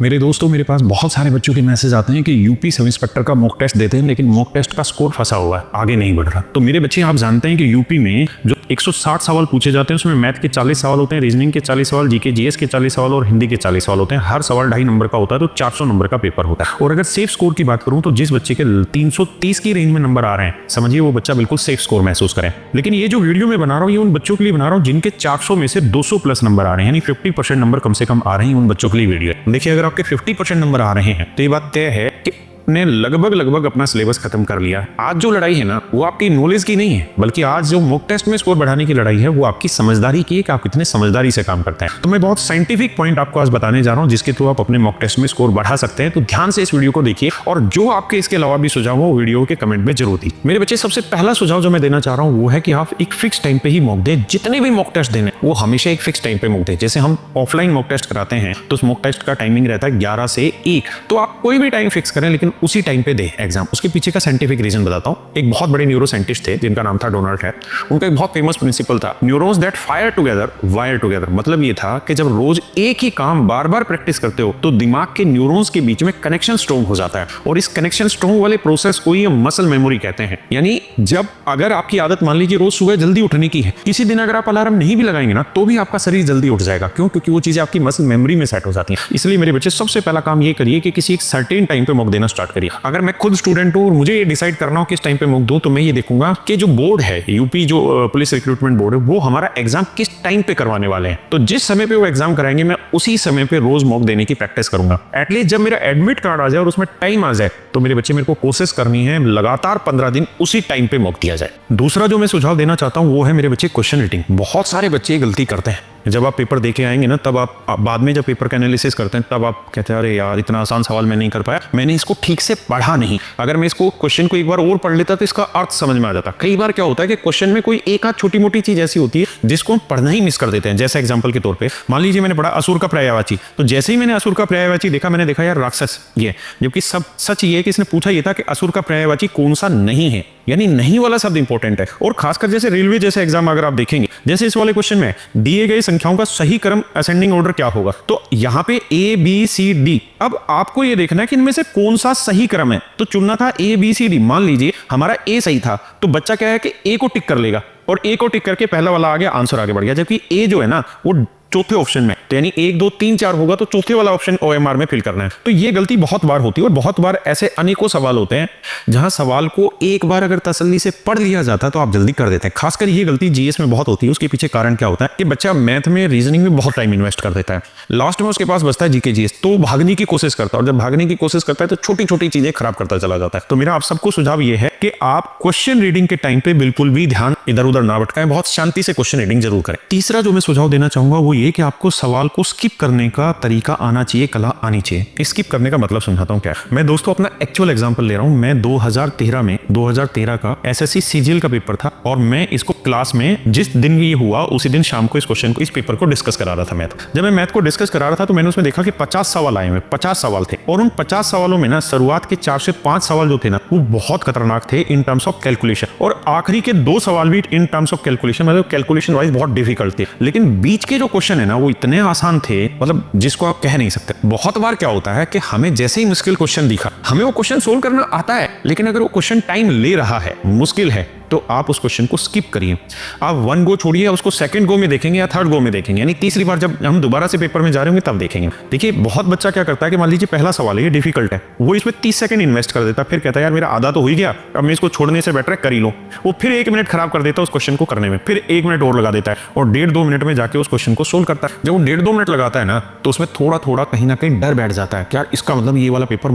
मेरे दोस्तों, मेरे पास बहुत सारे बच्चों के मैसेज आते हैं कि यूपी सब इंस्पेक्टर का मॉक टेस्ट देते हैं लेकिन मॉक टेस्ट का स्कोर फंसा हुआ है, आगे नहीं बढ़ रहा। तो मेरे बच्चे, आप जानते हैं कि यूपी में जो 160 सवाल पूछे जाते हैं उसमें मैथ के 40 सवाल होते हैं, रीजनिंग के 40 सवाल, जीके जीएस के 40 सवाल और हिंदी के 40 सवाल होते हैं। हर सवाल 2.5 नंबर का होता है, तो 400 नंबर का पेपर होता है। और अगर सेफ स्कोर की बात करूं तो जिस बच्चे के 330 की रेंज में नंबर आ रहे हैं, समझिए वो बच्चा बिल्कुल सेफ स्कोर महसूस करें। लेकिन ये जो वीडियो मैं बना रहा हूँ ये उन बच्चों के लिए बना रहा हूँ जिनके 400 में से 200 प्लस नंबर आ रहे हैं, यानी 50% नंबर कम से कम आ रहे हैं, उन बच्चों के लिए वीडियो है। देखिए, अगर आपके 50% नंबर आ रहे हैं तो ये बात तय है कि ने लगभग अपना सिलेबस खत्म कर लिया है। आज जो लड़ाई है ना, वो आपकी नॉलेज की नहीं है, बल्कि आज जो मॉक टेस्ट में स्कोर बढ़ाने की लड़ाई है वो आपकी समझदारी की है कि आप कितने समझदारी से काम करते हैं। तो मैं बहुत साइंटिफिक पॉइंट आपको आज बताने जा रहा हूं जिसके थ्रू आप अपने मॉक टेस्ट में स्कोर बढ़ा सकते हैं। तो ध्यान से इस वीडियो को देखिए और जो आपके इसके अलावा भी सुझाव हो वीडियो के कमेंट में जरूर दी। मेरे बच्चे, सबसे पहला सुझाव जो मैं देना चाह रहा हूँ वो है कि आप एक फिक्स टाइम पे ही मॉक दें। जितने भी मॉक टेस्ट देने वो हमेशा एक फिक्स टाइम पे मॉक दें। जैसे हम ऑफलाइन मॉक टेस्ट कराते हैं तो उस मॉक टेस्ट का टाइमिंग रहता है 11 से 1, तो आप कोई भी टाइम फिक्स करें लेकिन उसी टाइम पे दें एग्जाम। उसके पीछे का साइंटिफिक रीजन बताता हूं। एक बहुत बड़े न्यूरो साइंटिस्ट थे जिनका नाम था डोनाल्ड हैप। उनका एक बहुत फेमस प्रिंसिपल था, neurons that fire together wire together. मतलब ये था कि जब रोज एक ही काम बार बार प्रैक्टिस करते हो तो दिमाग के न्यूरॉन्स के बीच में कनेक्शन स्ट्रॉन्ग हो जाता है, और इस कनेक्शन स्ट्रॉन्ग वाले प्रोसेस को ये मसल मेमोरी कहते हैं। यानी जब अगर आपकी आदत मान लीजिए रोज सुबह जल्दी उठने की है, किसी दिन अगर आप अलार्म नहीं भी लगाएंगे ना तो भी आपका शरीर जल्दी उठ जाएगा। क्यों? क्योंकि वो चीजें आपकी मसल मेमोरी में सेट हो जाती हैं। इसलिए मेरे बच्चे, सबसे पहला काम ये करिए कि किसी एक सर्टेन टाइम पे मॉक देना स्टार्ट करिए। अगर मैं खुद स्टूडेंट हूं और मुझे ये डिसाइड करना हो किस टाइम पे मॉक दूं, तो मैं ये देखूंगा कि जो बोर्ड है, यूपी जो पुलिस रिक्रूटमेंट बोर्ड है, वो हमारा एग्जाम किस टाइम पे करवाने वाले हैं। तो जिस समय पे वो एग्जाम कराएंगे मैं उसी समय पे रोज मॉक देने की प्रैक्टिस करूंगा। एटलीस्ट जब मेरा एडमिट कार्ड आ जाए और उसमें टाइम आ जाए तो मेरे बच्चे, मेरे को कोशिश करनी है लगातार 15 दिन उसी टाइम पे मॉक दिया जाए। दूसरा जो मैं सुझाव देना चाहता हूं वो है मेरे बच्चे क्वेश्चन रीडिंग। बहुत सारे बच्चे गलती करते हैं। जब आप पेपर देके आएंगे ना, तब आप बाद में जब पेपर का एनालिसिस करते हैं तब आप कहते हैं अरे यार इतना आसान सवाल मैं नहीं कर पाया, मैंने इसको ठीक से पढ़ा नहीं। अगर मैं इसको क्वेश्चन को एक बार और पढ़ लेता तो इसका अर्थ समझ में आ जाता। कई बार क्या होता है कि क्वेश्चन में कोई एक आध छोटी मोटी चीज ऐसी होती है जिसको हम पढ़ना ही मिस कर देते हैं। जैसे एग्जाम्पल के तौर पर मान लीजिए मैंने पढ़ा असुर का पर्यायवाची, तो जैसे ही मैंने असुर का पर्यायवाची देखा, मैंने देखा यार राक्षस ये, जबकि सब सच ये है कि इसने पूछा ये था कि असुर का पर्यायवाची कौन सा नहीं है, यानी नहीं वाला शब्द इंपॉर्टेंट है। और खासकर जैसे रेलवे जैसे एग्जाम अगर आप देखेंगे, जैसे इस वाले क्वेश्चन में दिए गए संख्याओं का सही क्रम असेंडिंग ऑर्डर क्या होगा, तो यहाँ पे ए बी सी डी। अब आपको ये देखना है कि इनमें से कौन सा सही क्रम है, तो चुनना था ए बी सी डी। मान लीजिए हमारा ए सही था तो बच्चा क्या है कि ए को टिक कर लेगा और ए को टिक करके पहला वाला आ गया, आंसर आगे बढ़ गया। जबकि ए जो है ना वो चौथे ऑप्शन में, तो यानी 1 2 3 4 होगा तो चौथे वाला ऑप्शन ओएमआर में फिल करना है। तो ये गलती बहुत बार होती है और बहुत बार ऐसे अनेकों सवाल होते हैं जहां सवाल को एक बार अगर तसल्ली से पढ़ लिया जाता है तो आप जल्दी कर देते हैं। खासकर ये गलती जीएस में बहुत होती है। उसके पीछे कारण क्या होता है कि बच्चा मैथ में, रीजनिंग में बहुत टाइम इन्वेस्ट कर देता है, लास्ट में उसके पास बचता है जीके जीएस, तो भागने की कोशिश करता है, और जब भागने की कोशिश करता है तो छोटी छोटी चीजें खराब करता चला जाता है। तो मेरा आप सबको सुझाव ये है कि आप क्वेश्चन रीडिंग के टाइम पे बिल्कुल भी ध्यान इधर उधर ना भटकाएं, बहुत शांति से क्वेश्चन रीडिंग जरूर करें। तीसरा जो मैं सुझाव देना चाहूंगा वो ये कि आपको सवाल को स्किप करने का तरीका आना चाहिए, कला आनी चाहिए। स्किप करने का मतलब समझाता हूं क्या। मैं दोस्तों अपना एक्चुअल एग्जांपल ले रहा हूं। मैं 2013 का एसएससी सीजीएल का पेपर था और मैं इसको क्लास में जिस दिन ये हुआ उसी दिन शाम को इस क्वेश्चन को, इस पेपर को डिस्कस करा रहा था मैथ। जब मैं मैथ को डिस्कस करा रहा था तो मैंने उसमें देखा कि 50 सवाल आए हुए, 50 सवाल थे, और उन 50 सवालों में ना शुरुआत के 4 से 5 सवाल जो थे ना वो बहुत खतरनाक थे इन टर्म्स ऑफ कैलकुलेशन, और आखिरी के 2 सवाल भी इन टर्म्स ऑफ कैलकुलेशन, मतलब कैलकुलेशन वाइज बहुत डिफिकल्ट थे। लेकिन बीच के जो क्वेश्चन है ना वो इतने आसान थे, मतलब जिसको आप कह नहीं सकते। बहुत बार क्या होता है कि हमें जैसे ही मुश्किल क्वेश्चन दिखा, हमें वो क्वेश्चन सोल्व करना आता है, लेकिन अगर वो क्वेश्चन टाइम ले रहा है, मुश्किल है, तो आप उस क्वेश्चन को स्किप करिए। आप 1 गो छोड़िए, उसको सेकंड गो में देखेंगे या थर्ड गो में देखेंगे, यानी तीसरी बार जब हम दोबारा से पेपर में जा रहे होंगे तब देखेंगे। देखिए, बहुत बच्चा क्या करता है कि मान लीजिए पहला सवाल है ये डिफिकल्ट है, वो इसमें 30 सेकंड इन्वेस्ट कर देता है, फिर कहता है यार मेरा आधा तो हो ही गया, अब मैं इसको छोड़ने से बेटर है कर ही लो। वो फिर 1 मिनट खराब कर देता है उस क्वेश्चन को करने में, फिर 1 मिनट और लगा देता है और 1.5-2 मिनट में जाके उस क्वेश्चन को सोल्व करता है। जब वो 1.5-2 मिनट लगाता है ना तो उसमें थोड़ा थोड़ा कहीं ना कहीं डर बैठ जाता है कि यार इसका मतलब ये वाला पेपर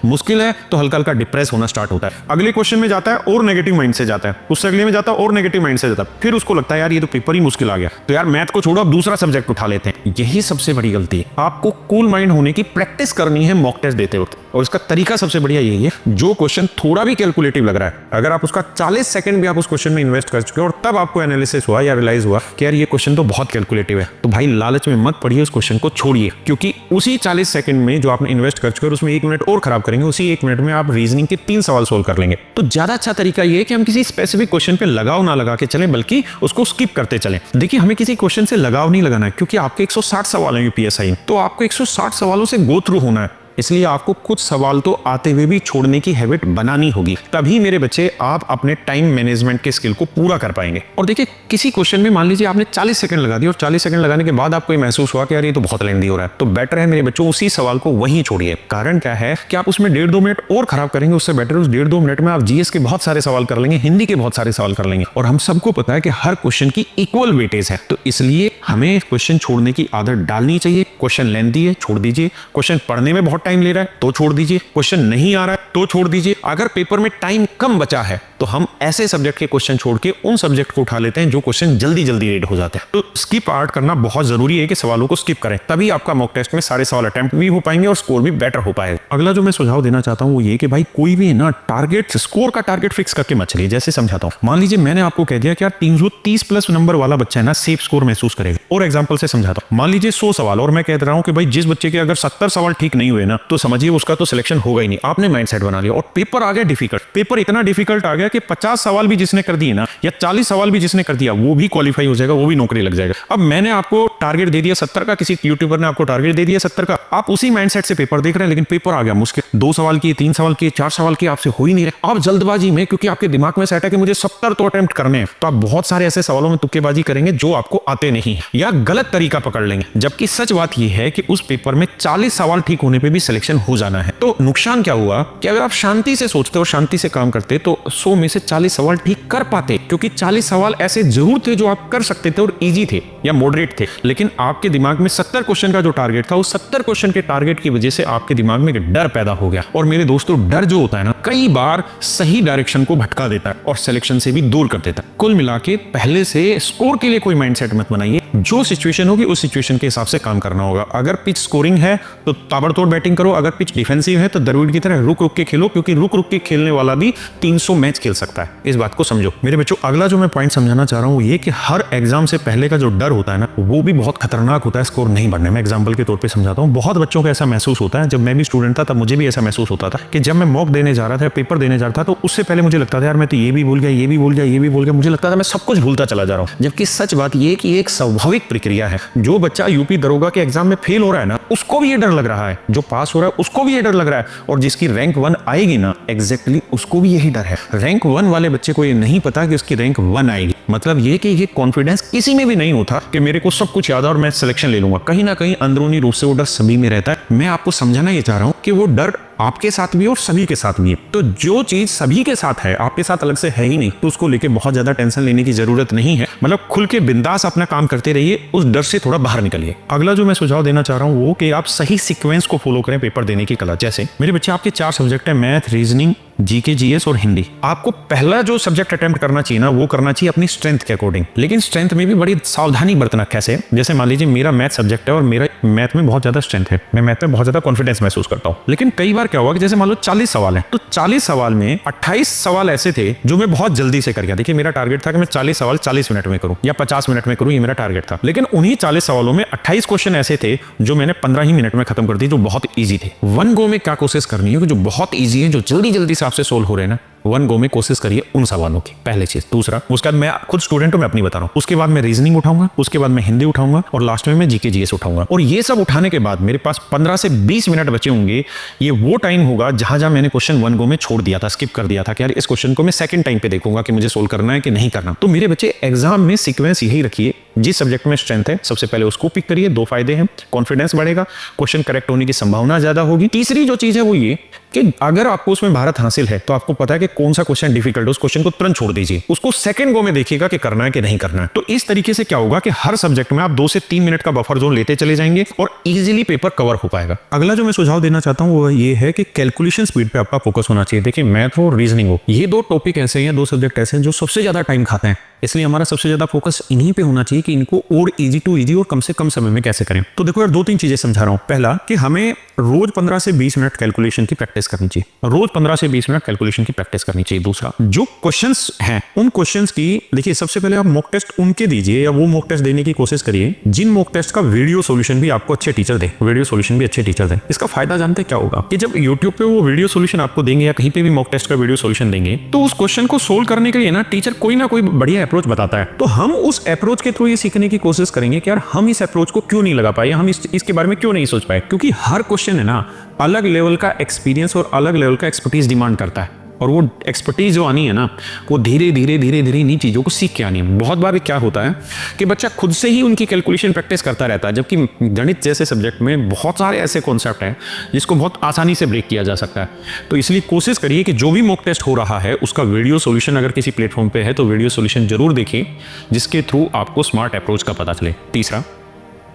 मुश्किल है, तो हल्का हल्का डिप्रेस होना स्टार्ट होता है। अगले क्वेश्चन में जाता है और नेगेटिव माइंड से जाता है, उससे अगले में जाता है और नेगेटिव माइंड से जाता है, फिर उसको लगता है यार ये तो पेपर ही मुश्किल आ गया, तो यार मैथ को छोड़ो अब दूसरा सब्जेक्ट उठा लेते हैं। यही सबसे बड़ी गलती है। आपको कूल माइंड होने की प्रैक्टिस करनी है मॉक टेस्ट देते वक्त, और उसका तरीका सबसे बढ़िया यही है, जो क्वेश्चन थोड़ा भी कैलकुलेटिव लग रहा है, अगर आप उसका 40 सेकंड भी आप उस क्वेश्चन में इन्वेस्ट कर चुके हो और तब आपको एनालिसिस हुआ या रियलाइज हुआ कि यार ये क्वेश्चन तो बहुत कैलकुलेटिव है, तो भाई लालच में मत पड़िए, उस क्वेश्चन को छोड़िए, क्योंकि उसी 40 सेकंड में जो आपने इन्वेस्ट कर चुके हो उसमें 1 मिनट और खराब करेंगे, उसी 1 मिनट में आप रीजनिंग के 3 सवाल सोल्व कर लेंगे। तो ज्यादा अच्छा तरीका ये है कि हम किसी स्पेसिफिक क्वेश्चन पे लगाव ना लगा के चलें, बल्कि उसको स्किप करते चलें। देखिए, हमें किसी क्वेश्चन से लगाव नहीं लगाना है, क्योंकि आपके 160 सवाल हैं यूपीएसआई में, तो आपको 160 सवालों से गो थ्रू होना है, इसलिए आपको कुछ सवाल तो आते हुए भी छोड़ने की हैबिट बनानी होगी, तभी मेरे बच्चे आप अपने टाइम मैनेजमेंट के स्किल को पूरा कर पाएंगे। और देखिए, किसी क्वेश्चन में मान लीजिए आपने 40 सेकंड लगा दिए और 40 सेकंड लगाने के बाद आपको महसूस हुआ कि यार ये तो बहुत लेंदी हो रहा है, तो बेटर है मेरे बच्चों उसी सवाल को वहीं छोड़िए। कारण क्या है कि आप उसमें 1.5-2 मिनट और खराब करेंगे, उससे बेटर उस 1.5-2 मिनट में आप जीएस के बहुत सारे सवाल कर लेंगे, हिंदी के बहुत सारे सवाल कर लेंगे। और हम सबको पता है कि हर क्वेश्चन की इक्वल वेटेज है, तो इसलिए हमें क्वेश्चन छोड़ने की आदत डालनी चाहिए। क्वेश्चन लेंदी है, छोड़ दीजिए। क्वेश्चन पढ़ने में बहुत टाइम ले रहा है तो छोड़ दीजिए। क्वेश्चन नहीं आ रहा है तो छोड़ दीजिए। अगर पेपर में टाइम कम बचा है तो हम ऐसे सब्जेक्ट के क्वेश्चन छोड़ के उन सब्जेक्ट को उठा लेते हैं जो क्वेश्चन जल्दी जल्दी रीड हो जाते हैं। तो स्किप आर्ट करना बहुत जरूरी है कि सवालों को स्किप करें, तभी आपका मॉक टेस्ट में सारे सवाल अटेम्प्ट भी हो पाएंगे और स्कोर भी बेटर हो पाएगा। अगला जो मैं सुझाव देना चाहता हूं वो ये कि भाई कोई भी ना टारगेट, स्कोर का टारगेट फिक्स करके मत चलिए। जैसे समझाता हूं, मान लीजिए मैंने आपको कह दिया कि यार 330 प्लस नंबर वाला बच्चा है ना सेफ स्कोर महसूस करेगा, और एग्जांपल से समझाता हूं, मान लीजिए 100 सवाल और मैं कह रहा हूं कि भाई जिस बच्चे के अगर 70 सवाल ठीक नहीं हुए ना तो समझिए उसका तो सिलेक्शन होगा ही नहीं। आपने माइंडसेट बना लिया और पेपर आ गया डिफिकल्ट। पेपर इतना डिफिकल्ट आ गया कि 50 सवाल भी जिसने कर दिए ना या 40 सवाल भी जिसने कर दिया वो भी क्वालिफाई हो जाएगा, वो भी नौकरी लग जाएगा। अब मैंने आपको टारगेट दे दिया 70 का, किसी यूट्यूबर ने आपको टारगेट दे दिया 70 का, आप उसी माइंडसेट से पेपर देख रहे हैं, लेकिन पेपर आ गया मुश्किल, 2 सवाल किए, 3 सवाल किए, 4 सवाल किए, आपसे हो ही नहीं रहे। आप जल्दबाजी में, क्योंकि आपके दिमाग में सेट है कि मुझे 70 तो अटेम्प्ट करने हैं, तो आप बहुत सारे ऐसे सवालों में तुक्केबाजी करेंगे जो आपको आते नहीं है या गलत तरीका पकड़ लेंगे। जबकि सच बात यह है कि उस पेपर में 40 सवाल ठीक होने पे भी सिलेक्शन हो जाना है। तो नुकसान क्या हुआ कि अगर आप शांति से सोचते और शांति से काम करते तो 100 में से 40 सवाल ठीक कर पाते, क्योंकि 40 सवाल ऐसे जरूर थे जो आप कर सकते थे और इजी थे या मॉडरेट थे, लेकिन आपके दिमाग में 70 क्वेश्चन का जो टारगेट था, उस 70 क्वेश्चन के टारगेट की वजह से आपके दिमाग में एक डर पैदा हो गया। और मेरे दोस्तों, डर जो होता है ना, कई बार सही डायरेक्शन को भटका देता है और सिलेक्शन से भी दूर कर देता है। कुल मिला के पहले से स्कोर के लिए कोई माइंडसेट मत बनाइए, जो सिचुएशन होगी उस सिचुएशन के हिसाब से काम करना होगा। अगर पिच स्कोरिंग है तो ताबड़तोड़ बैटिंग करो, अगर पिच डिफेंसिव है तो द्रविड़ की तरह रुक रुक के खेलो, क्योंकि रुक रुक के खेलने वाला भी 300 मैच खेल सकता है। इस बात को समझो मेरे बच्चों। अगला जो मैं पॉइंट समझाना चाह रहा हूं ये कि हर एग्जाम से पहले का जो डर होता है ना, वो भी बहुत खतरनाक होता है स्कोर नहीं बढ़ने में। एग्जाम्पल के तौर पे समझाता हूं, बहुत बच्चों को ऐसा महसूस होता है, जब मैं भी स्टूडेंट था तब मुझे भी ऐसा महसूस होता था कि जब मैं मॉक देने जा रहा था, पेपर देने जा रहा था, तो उससे पहले मुझे लगता था यार मैं तो ये भी भूल गया, ये भी भूल गया, ये भी भूल गया, मुझे लगता था मैं सब कुछ भूलता चला जा रहा हूं। जबकि सच बात ये कि एक स्वाभाविक प्रक्रिया है। जो बच्चा यूपी दरोगा के एग्जाम में फेल हो रहा है ना, उसको भी ये डर लग रहा है, जो पास हो रहा है उसको भी ये डर लग रहा है, और जिसकी रैंक 1 आएगी ना, एग्जैक्टली उसको भी यही डर है। रैंक 1 वाले बच्चे को ये नहीं पता कि उसकी रैंक 1 आएगी। मतलब ये कि ये कॉन्फिडेंस किसी में भी नहीं होता कि मेरे को सब कुछ याद है और मैं सिलेक्शन ले लूंगा। कहीं ना कहीं अंदरूनी रूप से वो डर सभी में रहता है। मैं आपको समझाना ये चाह रहा हूं कि वो डर आपके साथ भी और सभी के साथ भी है। तो जो चीज सभी के साथ है, आपके साथ अलग से है ही नहीं, तो उसको लेके बहुत ज्यादा टेंशन लेने की जरूरत नहीं है। मतलब खुल के बिंदास अपना काम करते रहिए, उस डर से थोड़ा बाहर निकलिए। अगला जो मैं सुझाव देना चाह रहा हूं वो कि आप सही सीक्वेंस को फॉलो करें पेपर देने की कला। जैसे मेरे बच्चे, आपके 4 सब्जेक्ट है, मैथ, रीजनिंग, जीके, जीएस और हिंदी। आपको पहला जो सब्जेक्ट अटेम्प्ट करना चाहिए ना, वो करना चाहिए अपनी स्ट्रेंथ के अकॉर्डिंग। लेकिन स्ट्रेंथ में भी बड़ी सावधानी बरतना। कैसे? जैसे मान लीजिए मेरा मैथ सब्जेक्ट है और मेरा मैथ में बहुत ज्यादा स्ट्रेंथ है, मैं मैथ में बहुत ज्यादा कॉन्फिडेंस महसूस करता हूं। लेकिन कई बार क्या हुआ कि जैसे मान लो 40 सवाल है, तो 40 सवाल में 28 सवाल ऐसे थे जो मैं बहुत जल्दी से कर गया। देखिए, मेरा टारगेट था कि मैं 40 सवाल 40 मिनट में करूं या 50 मिनट में करूं, ये मेरा टारगेट था। लेकिन उन्हीं 40 सवालों में 28 क्वेश्चन ऐसे थे जो मैंने 15 ही मिनट में खत्म कर दिए, जो बहुत ईजी थे। वन गो में क्या कोशिश करनी है कि जो बहुत ईजी है, जो जल्दी जल्दी से आपसे सोल्व हो रहे हैं ना, वन गो में कोशिश करिए उन सवालों की। पहले चीज। दूसरा, उसके बाद मैं खुद स्टूडेंट हूं, मैं अपनी बता रहा हूं, उसके बाद मैं रीजनिंग उठाऊंगा, उसके बाद मैं हिंदी उठाऊंगा और लास्ट में मैं जीके जीएस उठाऊंगा। और ये सब उठाने के बाद मेरे पास 15 से 20 मिनट बचे होंगे। ये वो टाइम होगा जहां जहां मैंने क्वेश्चन वन गो में छोड़ दिया था, स्किप कर दिया था कि यार इस क्वेश्चन को मैं सेकंड टाइम पे देखूंगा कि मुझे सोल्व करना है कि नहीं करना। तो मेरे बच्चे, एग्जाम में सीक्वेंस यही रखिए, जिस सब्जेक्ट में स्ट्रेंथ है सबसे पहले उसको पिक करिए। 2 फायदे हैं, कॉन्फिडेंस बढ़ेगा, क्वेश्चन करेक्ट होने की संभावना ज्यादा होगी। तीसरी जो चीज है वो ये कि अगर आपको उसमें महारत हासिल है तो आपको पता है कि कौन सा क्वेश्चन डिफिकल्ट है, उस क्वेश्चन को तुरंत छोड़ दीजिए, उसको सेकंड गो में देखिएगा कि करना है कि नहीं करना है। तो इस तरीके से क्या होगा कि हर सब्जेक्ट में आप 2 से 3 मिनट का बफर जोन लेते चले जाएंगे और इजीली पेपर कवर हो पाएगा। अगला जो मैं सुझाव देना चाहता हूं वो ये है कि कैलकुलेशन स्पीड पे आपका फोकस होना चाहिए। देखिए, मैथ हो और रीजनिंग हो, ये 2 टॉपिक ऐसे हैं, 2 सब्जेक्ट ऐसे हैं जो सबसे ज्यादा टाइम खाते हैं। इसलिए हमारा सबसे ज़्यादा फोकस इन्हीं पे होना चाहिए कि इनको और इजी टू इजी और कम से कम समय में कैसे करें। तो देखो यार, 2-3 चीज़ें समझा रहा हूँ। पहला कि हमें रोज 15 से 20 मिनट कैलकुलेशन की प्रैक्टिस करनी चाहिए, रोज 15 से 20 मिनट कैलकुलेशन की प्रैक्टिस करनी चाहिए। दूसरा, जो क्वेश्चंस हैं उन क्वेश्चंस की देखिए, सबसे पहले आप मॉक टेस्ट उनके दीजिए या वो मॉक टेस्ट देने की कोशिश करिए जिन मॉक टेस्ट का वीडियो सॉल्यूशन भी आपको अच्छे टीचर दे, वीडियो सॉल्यूशन भी अच्छे टीचर दे। इसका फायदा जानते क्या होगा कि जब यूट्यूब पे वो वीडियो सॉल्यूशन आपको देंगे या कहीं पे भी मॉक टेस्ट का वीडियो सॉल्यूशन देंगे, तो उस क्वेश्चन को सोल्व करने के लिए ना टीचर कोई ना कोई बढ़िया अप्रोच बताता है। तो हम उस अप्रोच के थ्रू ये सीखने की कोशिश करेंगे कि यार हम इस अप्रोच को क्यों नहीं लगा पाए, हम इसके बारे में क्यों नहीं सोच पाए, क्योंकि हर क्वेश्चन है ना अलग लेवल का एक्सपीरियंस और अलग लेवल का एक्सपर्टीज डिमांड करता है। और वो एक्सपर्टीज जो आनी है ना, वो धीरे धीरे इन्हीं चीज़ों को सीख के आनी है। बहुत बार क्या होता है कि बच्चा खुद से ही उनकी कैलकुलेशन प्रैक्टिस करता रहता है, जबकि गणित जैसे सब्जेक्ट में बहुत सारे ऐसे कॉन्सेप्ट हैं जिसको बहुत आसानी से ब्रेक किया जा सकता है। तो इसलिए कोशिश करिए कि जो भी मॉक टेस्ट हो रहा है उसका वीडियो सॉल्यूशन अगर किसी प्लेटफॉर्म पे है तो वीडियो सॉल्यूशन जरूर देखिए, जिसके थ्रू आपको स्मार्ट अप्रोच का पता चले। तीसरा,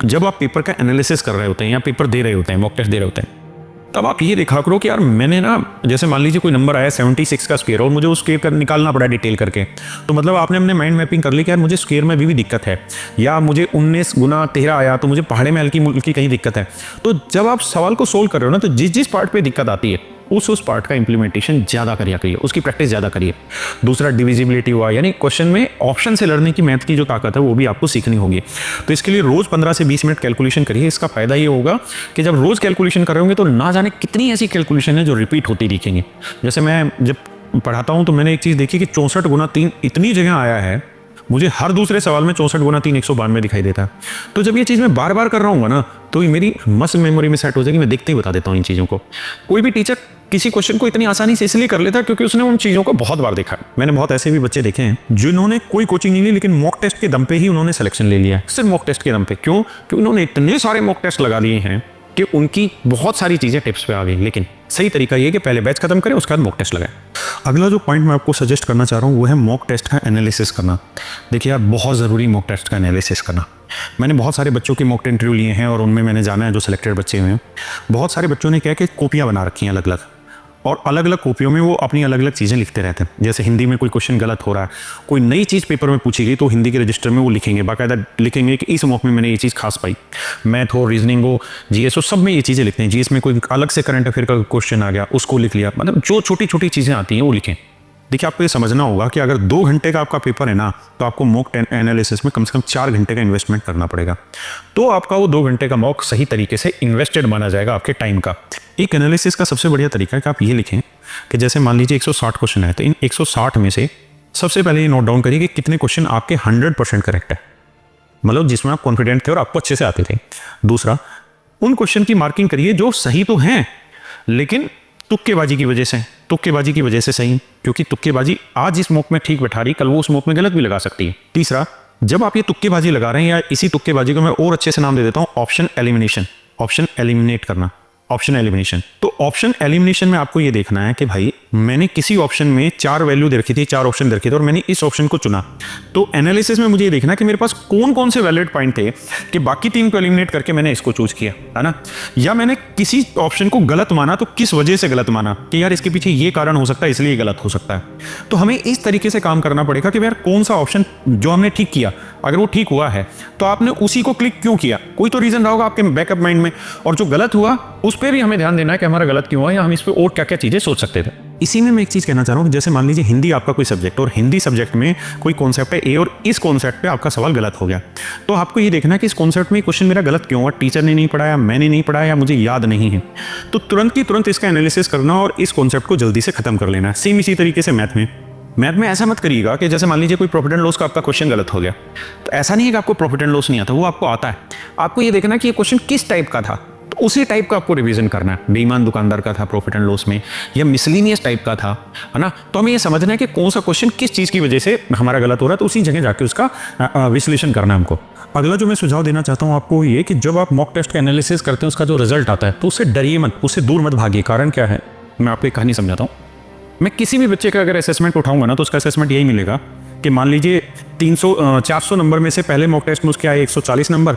जब आप पेपर का एनालिसिस कर रहे होते हैं या पेपर दे रहे होते हैं, मॉक टेस्ट दे रहे होते हैं, तब आप ये देखा करो कि यार मैंने ना, जैसे मान लीजिए कोई नंबर आया 76 का स्क्वायर और मुझे उस स्क्वायर का निकालना पड़ा डिटेल करके, तो मतलब आपने अपने माइंड मैपिंग कर ली कि यार मुझे स्क्वायर में भी दिक्कत है, या मुझे 19 गुना 13 आया तो मुझे पहाड़े में हल्की मुल्की कहीं दिक्कत है। तो जब आप सवाल को सोल्व कर रहे हो ना, तो जिस पार्ट पे दिक्कत आती है उस पार्ट का इंप्लीमेंटेशन ज़्यादा करिए, उसकी प्रैक्टिस ज़्यादा करिए। दूसरा, डिविजिबिलिटी हुआ, यानी क्वेश्चन में ऑप्शन से लड़ने की मैथ की जो ताकत है वो भी आपको सीखनी होगी। तो इसके लिए रोज़ 15 से 20 मिनट कैलकुलेशन करिए। इसका फायदा ये होगा कि जब रोज़ कैलकुलेशन कर रहे होंगे तो ना जाने कितनी ऐसी कैलकुलेशन है जो रिपीट होती दिखेंगी। जैसे मैं जब पढ़ाता हूँ तो मैंने एक चीज़ देखी कि 64 गुना 3 इतनी जगह आया है, मुझे हर दूसरे सवाल में 64 गुना 3 192 दिखाई देता है। तो जब ये चीज़ मैं बार बार कर रहा हूँ ना, तो ये मेरी मसल मेमोरी में सेट हो जाएगी, मैं देखते ही बता देता हूँ इन चीज़ों को। कोई भी टीचर किसी क्वेश्चन को इतनी आसानी से इसलिए कर लेता है क्योंकि उसने उन चीज़ों को बहुत बार देखा। मैंने बहुत ऐसे भी बच्चे देखे हैं जिन्होंने कोई कोचिंग नहीं ली, लेकिन मॉक टेस्ट के दम पे ही उन्होंने सिलेक्शन ले लिया है, सिर्फ मॉक टेस्ट के दम पे। क्यों? क्योंकि उन्होंने इतने सारे मॉक टेस्ट लगा लिए हैं कि उनकी बहुत सारी चीज़ें टिप्स पे आ गई। लेकिन सही तरीका ये कि पहले बैच खत्म करें, उसके बाद मॉक टेस्ट लगाएं। अगला जो पॉइंट मैं आपको सजेस्ट करना चाह रहा हूँ वो है मॉक टेस्ट का एनालिसिस करना। देखिए यार, बहुत ज़रूरी मॉक टेस्ट का एनालिसिस करना। मैंने बहुत सारे बच्चों के मॉक इंटरव्यू लिए हैं और उनमें मैंने जाना है जो सिलेक्टेड बच्चे हुए हैं, बहुत सारे बच्चों ने क्या कि कॉपियाँ बना रखी हैं अलग अलग, और अलग अलग कॉपियों में वो अपनी अलग अलग चीज़ें लिखते रहते हैं। जैसे हिंदी में कोई क्वेश्चन गलत हो रहा है, कोई नई चीज़ पेपर में पूछी गई तो हिंदी के रजिस्टर में वो लिखेंगे, बाकायदा लिखेंगे कि इस मॉक में मैंने ये चीज़ खास पाई। मैथ हो, रीजनिंग हो, जीएस हो, सब में ये चीज़ें लिखते हैं। जीएस में कोई अलग से करंट अफेयर का क्वेश्चन आ गया, उसको लिख लिया। मतलब जो छोटी छोटी चीज़ें आती हैं वो लिखें। देखिए, आपको ये समझना होगा कि अगर 2 घंटे का आपका पेपर है ना, तो आपको मॉक एनालिसिस में कम से कम 4 घंटे का इन्वेस्टमेंट करना पड़ेगा। तो आपका वो 2 घंटे का मॉक सही तरीके से इन्वेस्टेड माना जाएगा आपके टाइम का। एक एनालिसिस का सबसे बढ़िया तरीका है कि आप ये लिखें कि जैसे मान लीजिए 160 क्वेश्चन है, तो इन 160 में से सबसे पहले ये नोट डाउन करिए कि कितने क्वेश्चन आपके 100% करेक्ट है, मतलब जिसमें आप कॉन्फिडेंट थे और आपको अच्छे से आते थे। दूसरा, उन क्वेश्चन की मार्किंग करिए जो सही तो हैं लेकिन तुक्केबाजी की वजह से सही, क्योंकि तुक्केबाजी आज इस मॉक में ठीक बैठा रही, कल वो उस मॉक में गलत भी लगा सकती है। तीसरा, जब आप ये तुक्केबाजी लगा रहे हैं, या इसी तुक्केबाजी को मैं और अच्छे से नाम दे देता हूं ऑप्शन एलिमिनेशन, ऑप्शन एलिमिनेट करना, ऑप्शन एलिमिनेशन। तो ऑप्शन एलिमिनेशन में आपको ये देखना है कि भाई मैंने किसी ऑप्शन में 4 वैल्यू दे रखी थी, 4 ऑप्शन दे रखे थे और मैंने इस ऑप्शन को चुना। तो एनालिसिस में मुझे ये देखना है कि मेरे पास कौन कौन से वैलिड पॉइंट थे कि बाकी 3 को एलिमिनेट करके मैंने इसको चूज किया, है ना। या मैंने किसी ऑप्शन को गलत माना तो किस वजह से गलत माना, कि यार इसके पीछे ये कारण हो सकता है इसलिए गलत हो सकता है। तो हमें इस तरीके से काम करना पड़ेगा कि यार कौन सा ऑप्शन जो हमने ठीक किया, अगर वो ठीक हुआ है तो आपने उसी को क्लिक क्यों किया, कोई तो रीजन रहा होगा आपके बैकअप माइंड में। और जो गलत हुआ उस पर भी हमें ध्यान देना है कि हमारा गलत क्यों हुआ, या हम इस पर और क्या क्या चीजें सोच सकते थे। इसी में मैं एक चीज कहना चाह रहा हूँ कि जैसे मान लीजिए हिंदी आपका कोई सब्जेक्ट, और हिंदी सब्जेक्ट में कोई कॉन्सेप्ट है ए और इस कॉन्सेप्ट पे आपका सवाल गलत हो गया, तो आपको ये देखना है कि इस कॉन्सेप्ट में क्वेश्चन मेरा गलत क्यों हुआ, टीचर ने नहीं पढ़ाया, मैंने नहीं पढ़ाया, या मुझे याद नहीं है। तो तुरंत की तुरंत इसका एनालिसिस करना और इस कॉन्सेप्ट को जल्दी से खत्म कर लेना है। सेम इसी तरीके से मैथ में ऐसा मत करिएगा कि जैसे मान लीजिए कोई प्रॉफिट एंड लॉस का आपका क्वेश्चन गलत हो गया, तो ऐसा नहीं है कि आपको प्रॉफिट एंड लॉस नहीं आता, वो आपको आता है। आपको ये देखना है कि ये क्वेश्चन किस टाइप का था, तो उसी टाइप का आपको रिवीजन करना है। बेईमान दुकानदार का था प्रॉफिट एंड लॉस में, या मिसलिनियस टाइप का था, है ना। तो हमें ये समझना है कि कौन सा क्वेश्चन किस चीज़ की वजह से हमारा गलत हो रहा है, तो उसी जगह जाके उसका विश्लेषण करना है हमको। अगला जो मैं सुझाव देना चाहता हूँ आपको ये कि जब आप मॉक टेस्ट का एनालिसिस करते हैं, उसका जो रिजल्ट आता है तो उससे डरिए मत, उससे दूर मत भागिए। कारण क्या है, मैं आपको एक कहानी समझाता हूँ। मैं किसी भी बच्चे का अगर असेसमेंट उठाऊंगा ना, तो उसका असेसमेंट यही मिलेगा कि मान लीजिए 400 नंबर में से पहले मॉक टेस्ट में उसके आए 140 नंबर,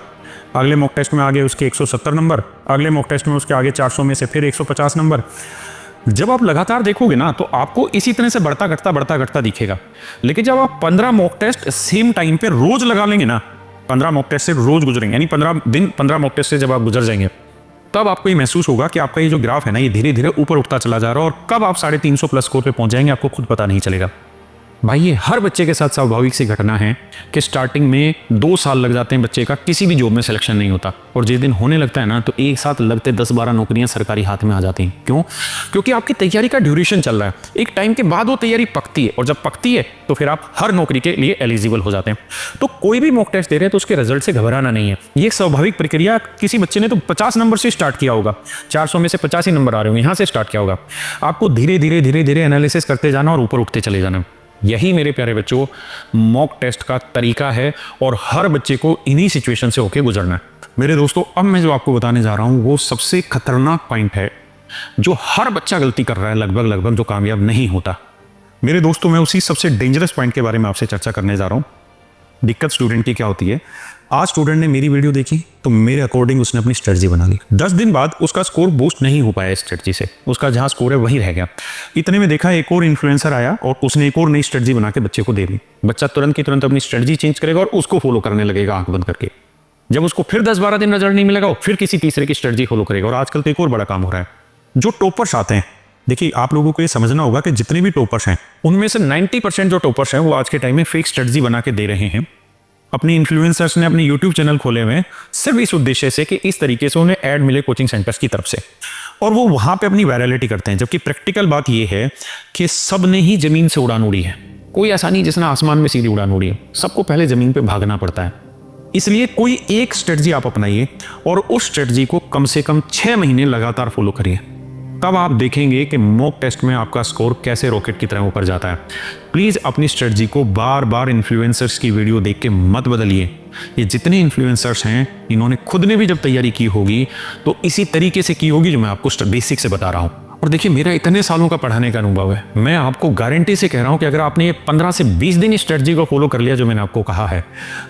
अगले मॉक टेस्ट में आगे उसके 170 नंबर, अगले मॉक टेस्ट में उसके आगे 400 में से फिर 150 नंबर, जब आप लगातार देखोगे ना तो आपको इसी तरह से बढ़ता घटता दिखेगा। लेकिन जब आप 15 मॉक टेस्ट सेम टाइम पे रोज लगा लेंगे ना, 15 मॉक टेस्ट से रोज गुजरेंगे, यानी 15 दिन 15 मॉक टेस्ट से जब आप गुजर जाएंगे, तब आपको ये महसूस होगा कि आपका ये जो ग्राफ है ना, ये धीरे धीरे ऊपर उठता चला जा रहा है, और कब आप 350 प्लस स्कोर पे पहुंच जाएंगे आपको खुद पता नहीं चलेगा। भाई ये हर बच्चे के साथ स्वाभाविक सी घटना है कि स्टार्टिंग में 2 साल लग जाते हैं बच्चे का, किसी भी जॉब में सिलेक्शन नहीं होता, और जिस दिन होने लगता है ना तो एक साथ लगते 10-12 नौकरियां सरकारी हाथ में आ जाती हैं। क्यों? क्योंकि आपकी तैयारी का ड्यूरेशन चल रहा है, एक टाइम के बाद वो तैयारी पकती है, और जब पकती है तो फिर आप हर नौकरी के लिए एलिजिबल हो जाते हैं। तो कोई भी मॉक टेस्ट दे रहे हैं तो उसके रिजल्ट से घबराना नहीं है, ये एक स्वाभाविक प्रक्रिया। किसी बच्चे ने तो 50 नंबर से स्टार्ट किया होगा, 400 में से 85 नंबर आ रहे होंगे, यहाँ से स्टार्ट किया होगा। आपको धीरे धीरे एनालिसिस करते जाना और ऊपर उठते चले जाना। यही मेरे प्यारे बच्चों मॉक टेस्ट का तरीका है, और हर बच्चे को इन्हीं सिचुएशन से होकर गुजरना है। मेरे दोस्तों, अब मैं जो आपको बताने जा रहा हूं वो सबसे खतरनाक पॉइंट है, जो हर बच्चा गलती कर रहा है लगभग, जो कामयाब नहीं होता। मेरे दोस्तों, मैं उसी सबसे डेंजरस पॉइंट के बारे में आपसे चर्चा करने जा रहा हूं। दिक्कत स्टूडेंट की क्या होती है, आज स्टूडेंट ने मेरी वीडियो देखी तो मेरे अकॉर्डिंग उसने अपनी स्ट्रेटजी बना ली। 10 दिन बाद उसका स्कोर बूस्ट नहीं हो पाया स्ट्रेटजी से, उसका जहां स्कोर है वही रह गया। इतने में देखा एक और इन्फ्लुएंसर आया और उसने एक और नई स्ट्रेटजी बना के बच्चे को दे दी। बच्चा तुरंत की तुरंत अपनी स्ट्रेटजी चेंज करेगा और उसको फॉलो करने लगेगा आंख बंद करके। जब उसको फिर 10-12 दिन नजर नहीं मिलेगा, फिर किसी तीसरे की स्ट्रेटजी फॉलो करेगा। और आजकल तो एक और बड़ा काम हो रहा है, जो टॉपर्स आते हैं, देखिए आप लोगों को ये समझना होगा कि जितने भी टॉपर्स हैं उनमें से 90% जो टॉपर्स हैं वो आज के टाइम में फेक स्ट्रेटजी बना के दे रहे हैं। अपनी इन्फ्लुएंसर्स ने अपने यूट्यूब चैनल खोले हुए हैं सिर्फ इस उद्देश्य से कि इस तरीके से उन्हें ऐड मिले कोचिंग सेंटर्स की तरफ से, और वो वहां पे अपनी वायरलिटी करते हैं। जबकि प्रैक्टिकल बात ये है कि सब ने ही जमीन से उड़ान उड़ी है, कोई ऐसा नहीं जिसने आसमान में सीधी उड़ान उड़ी है, सबको पहले जमीन पे भागना पड़ता है। इसलिए कोई एक स्ट्रेटजी आप अपनाइए और उस स्ट्रेटजी को कम से कम 6 महीने लगातार फॉलो करिए, तब आप देखेंगे कि मॉक टेस्ट में आपका स्कोर कैसे रॉकेट की तरह ऊपर जाता है। प्लीज़ अपनी स्ट्रेटजी को बार बार इन्फ्लुएंसर्स की वीडियो देख के मत बदलिए। ये जितने इन्फ्लुएंसर्स हैं इन्होंने खुद ने भी जब तैयारी की होगी तो इसी तरीके से की होगी जो मैं आपको बेसिक से बता रहा हूँ। और देखिए, मेरा इतने सालों का पढ़ाने का अनुभव है, मैं आपको गारंटी से कह रहा हूं कि अगर आपने ये 15 से 20 दिन स्ट्रेटजी को फॉलो कर लिया जो मैंने आपको कहा है,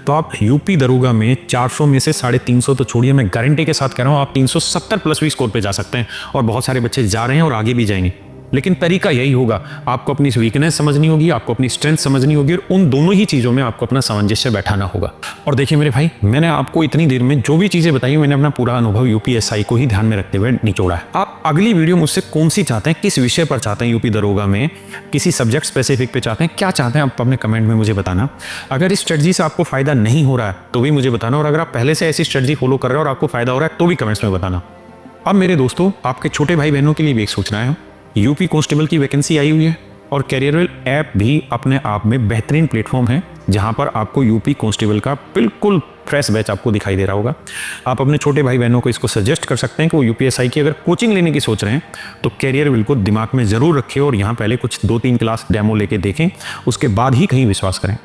तो आप यूपी दरोगा में 400 में से 350 तो छोड़िए, मैं गारंटी के साथ कह रहा हूं आप 370 प्लस भी स्कोर पे जा सकते हैं। और बहुत सारे बच्चे जा रहे हैं और आगे भी जाएंगे। लेकिन तरीका यही होगा, आपको अपनी वीकनेस समझनी होगी, आपको अपनी स्ट्रेंथ समझनी होगी, और उन दोनों ही चीज़ों में आपको अपना सामंजस्य बैठाना होगा। और देखिए मेरे भाई, मैंने आपको इतनी देर में जो भी चीज़ें बताई, मैंने अपना पूरा अनुभव यूपीएसआई को ही ध्यान में रखते हुए निचोड़ा है। आप अगली वीडियो मुझसे कौन सी चाहते हैं, किस विषय पर चाहते हैं, यूपी दरोगा में किसी सब्जेक्ट स्पेसिफिक पे चाहते हैं, क्या चाहते हैं, आप अपने कमेंट में मुझे बताना। अगर इस स्ट्रेटजी से आपको फायदा नहीं हो रहा है तो भी मुझे बताना, और अगर आप पहले से ऐसी स्ट्रेटजी फॉलो कर रहे हो और आपको फायदा हो रहा है तो भी कमेंट्स में बताना। अब मेरे दोस्तों, आपके छोटे भाई बहनों के लिए भी एक सूचना है, यूपी कांस्टेबल की वैकेंसी आई हुई है, और कैरियरवेल ऐप भी अपने आप में बेहतरीन प्लेटफॉर्म है, जहां पर आपको यूपी कांस्टेबल का बिल्कुल फ्रेश बैच आपको दिखाई दे रहा होगा। आप अपने छोटे भाई बहनों को इसको सजेस्ट कर सकते हैं कि वो यूपीएसआई की अगर कोचिंग लेने की सोच रहे हैं तो कैरियरवेल को दिमाग में ज़रूर रखें, और यहाँ पहले कुछ 2-3 क्लास डेमो लेके देखें, उसके बाद ही कहीं विश्वास करें।